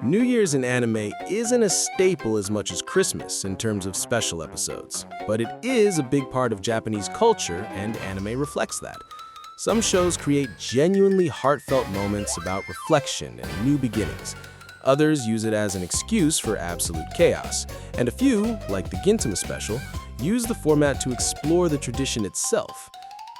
New Year's in anime isn't a staple as much as Christmas in terms of special episodes, but it is a big part of Japanese culture, and anime reflects that. Some shows create genuinely heartfelt moments about reflection and new beginnings. Others use it as an excuse for absolute chaos, and a few, like the Gintama special, use the format to explore the tradition itself.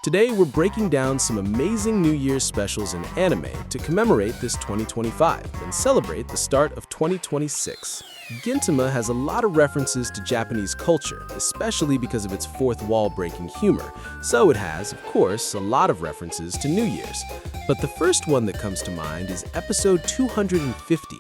Today, we're breaking down some amazing New Year's specials in anime to commemorate this 2025 and celebrate the start of 2026. Gintama has a lot of references to Japanese culture, especially because of its fourth wall-breaking humor, so it has, of course, a lot of references to New Year's. But the first one that comes to mind is episode 250.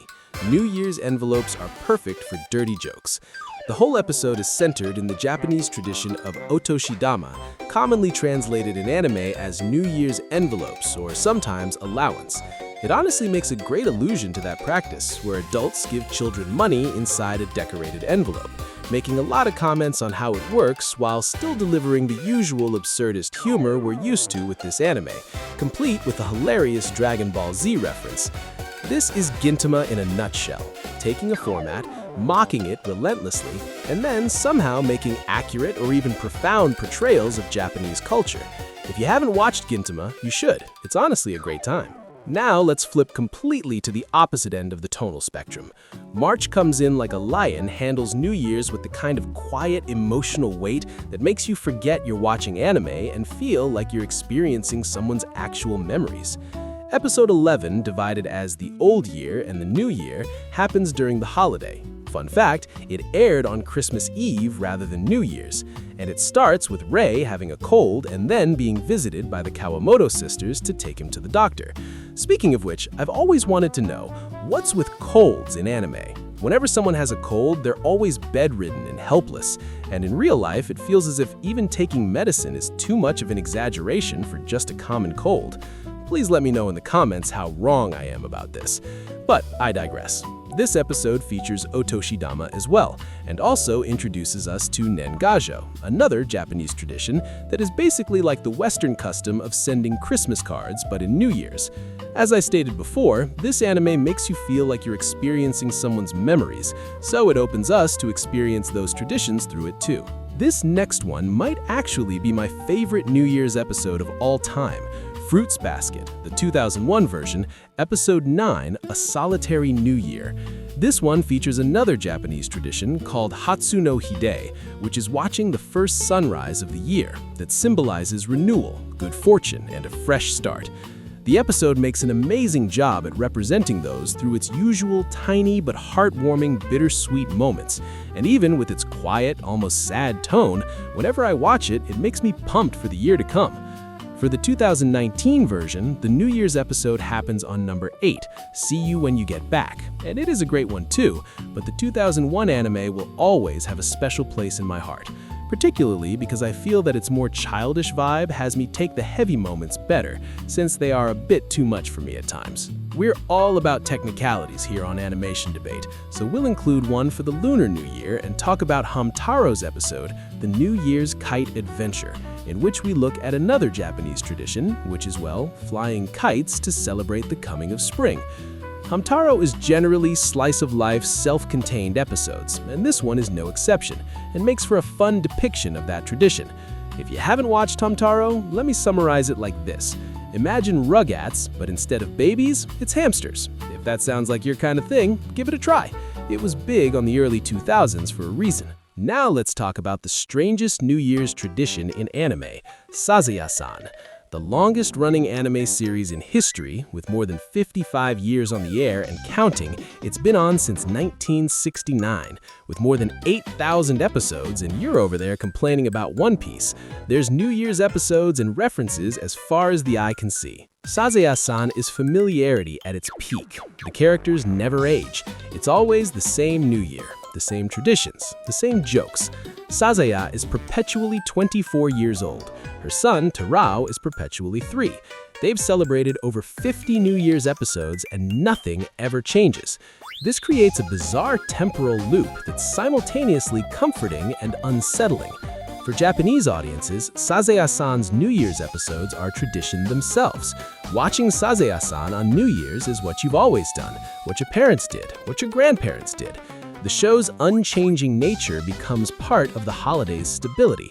New Year's envelopes are perfect for dirty jokes. The whole episode is centered in the Japanese tradition of otoshidama, commonly translated in anime as New Year's envelopes or sometimes allowance. It honestly makes a great allusion to that practice, where adults give children money inside a decorated envelope, making a lot of comments on how it works while still delivering the usual absurdist humor we're used to with this anime, complete with a hilarious Dragon Ball Z reference. This is Gintama in a nutshell, taking a format, mocking it relentlessly, and then somehow making accurate or even profound portrayals of Japanese culture. If you haven't watched Gintama, you should. It's honestly a great time. Now let's flip completely to the opposite end of the tonal spectrum. March Comes In Like a Lion handles New Year's with the kind of quiet, emotional weight that makes you forget you're watching anime and feel like you're experiencing someone's actual memories. Episode 11, divided as the Old Year and the New Year, happens during the holiday. Fun fact, it aired on Christmas Eve rather than New Year's, and it starts with Rei having a cold and then being visited by the Kawamoto sisters to take him to the doctor. Speaking of which, I've always wanted to know, what's with colds in anime? Whenever someone has a cold, they're always bedridden and helpless, and in real life, it feels as if even taking medicine is too much of an exaggeration for just a common cold. Please let me know in the comments how wrong I am about this. But I digress. This episode features otoshidama as well, and also introduces us to Nengajo, another Japanese tradition that is basically like the Western custom of sending Christmas cards but in New Year's. As I stated before, this anime makes you feel like you're experiencing someone's memories, so it opens us to experience those traditions through it too. This next one might actually be my favorite New Year's episode of all time. Fruits Basket, the 2001 version, Episode 9, A Solitary New Year. This one features another Japanese tradition called Hatsu no Hide, which is watching the first sunrise of the year that symbolizes renewal, good fortune, and a fresh start. The episode makes an amazing job at representing those through its usual tiny but heartwarming bittersweet moments, and even with its quiet, almost sad tone, whenever I watch it, it makes me pumped for the year to come. For the 2019 version, the New Year's episode happens on number 8, See You When You Get Back, and it is a great one too, but the 2001 anime will always have a special place in my heart, particularly because I feel that its more childish vibe has me take the heavy moments better, since they are a bit too much for me at times. We're all about technicalities here on Animation Debate, so we'll include one for the Lunar New Year and talk about Hamtaro's episode, The New Year's Kite Adventure, in which we look at another Japanese tradition, which is, well, flying kites to celebrate the coming of spring. Hamtaro is generally slice-of-life, self-contained episodes, and this one is no exception, and makes for a fun depiction of that tradition. If you haven't watched Hamtaro, let me summarize it like this. Imagine Rugrats, but instead of babies, it's hamsters. If that sounds like your kind of thing, give it a try. It was big on the early 2000s for a reason. Now let's talk about the strangest New Year's tradition in anime, Sazae-san. The longest-running anime series in history, with more than 55 years on the air and counting, it's been on since 1969. With more than 8,000 episodes, and you're over there complaining about One Piece, there's New Year's episodes and references as far as the eye can see. Sazae-san is familiarity at its peak. The characters never age. It's always the same New Year, the same traditions, the same jokes. Sazae is perpetually 24 years old. Her son, Tarao, is perpetually 3. They've celebrated over 50 New Year's episodes and nothing ever changes. This creates a bizarre temporal loop that's simultaneously comforting and unsettling. For Japanese audiences, Sazae-san New Year's episodes are tradition themselves. Watching Sazae-san on New Year's is what you've always done, what your parents did, what your grandparents did. The show's unchanging nature becomes part of the holiday's stability.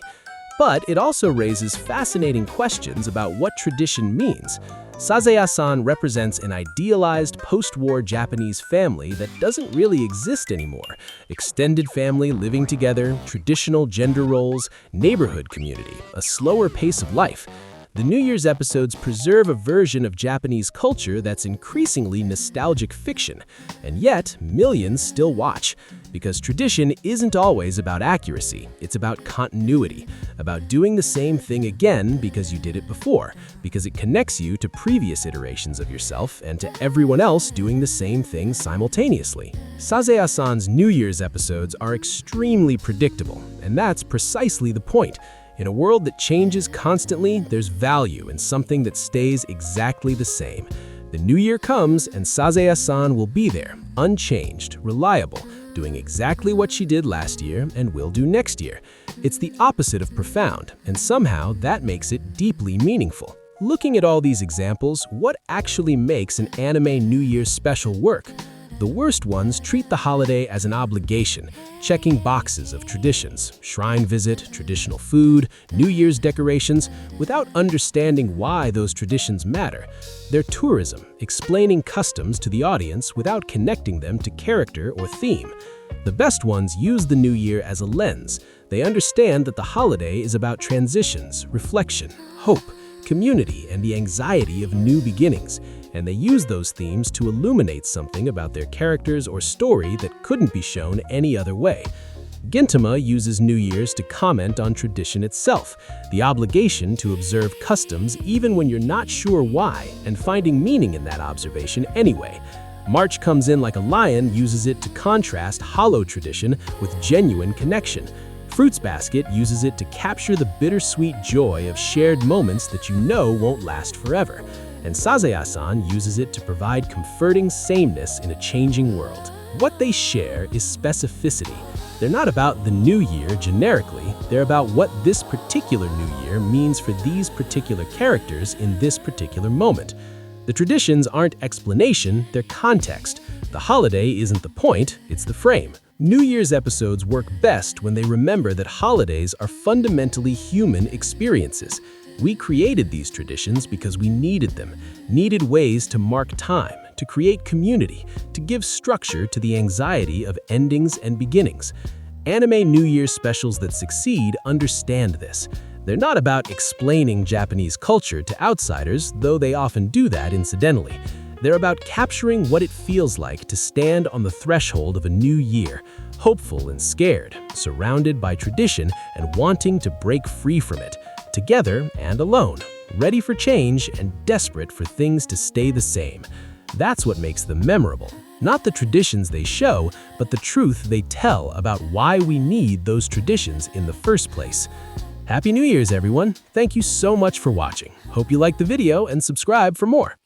But it also raises fascinating questions about what tradition means. Sazae-san represents an idealized post-war Japanese family that doesn't really exist anymore. Extended family living together, traditional gender roles, neighborhood community, a slower pace of life. The New Year's episodes preserve a version of Japanese culture that's increasingly nostalgic fiction, and yet millions still watch. Because tradition isn't always about accuracy, it's about continuity, about doing the same thing again because you did it before, because it connects you to previous iterations of yourself and to everyone else doing the same thing simultaneously. Sazae-san's New Year's episodes are extremely predictable, and that's precisely the point. In a world that changes constantly, there's value in something that stays exactly the same. The new year comes and Sazae-san will be there, unchanged, reliable, doing exactly what she did last year and will do next year. It's the opposite of profound, and somehow that makes it deeply meaningful. Looking at all these examples, what actually makes an anime New Year's special work? The worst ones treat the holiday as an obligation, checking boxes of traditions, shrine visit, traditional food, New Year's decorations, without understanding why those traditions matter. They're tourism, explaining customs to the audience without connecting them to character or theme. The best ones use the New Year as a lens. They understand that the holiday is about transitions, reflection, hope, community, and the anxiety of new beginnings. And they use those themes to illuminate something about their characters or story that couldn't be shown any other way. Gintama uses New Year's to comment on tradition itself, the obligation to observe customs even when you're not sure why, and finding meaning in that observation anyway. March Comes In Like a Lion uses it to contrast hollow tradition with genuine connection. Fruits Basket uses it to capture the bittersweet joy of shared moments that you know won't last forever. And Sazae-san uses it to provide comforting sameness in a changing world. What they share is specificity. They're not about the new year generically, they're about what this particular new year means for these particular characters in this particular moment. The traditions aren't explanation, they're context. The holiday isn't the point, it's the frame. New Year's episodes work best when they remember that holidays are fundamentally human experiences. We created these traditions because we needed them, needed ways to mark time, to create community, to give structure to the anxiety of endings and beginnings. Anime New Year's specials that succeed understand this. They're not about explaining Japanese culture to outsiders, though they often do that incidentally. They're about capturing what it feels like to stand on the threshold of a new year, hopeful and scared, surrounded by tradition and wanting to break free from it. Together and alone, ready for change and desperate for things to stay the same. That's what makes them memorable. Not the traditions they show, but the truth they tell about why we need those traditions in the first place. Happy New Year's, everyone! Thank you so much for watching. Hope you liked the video and subscribe for more.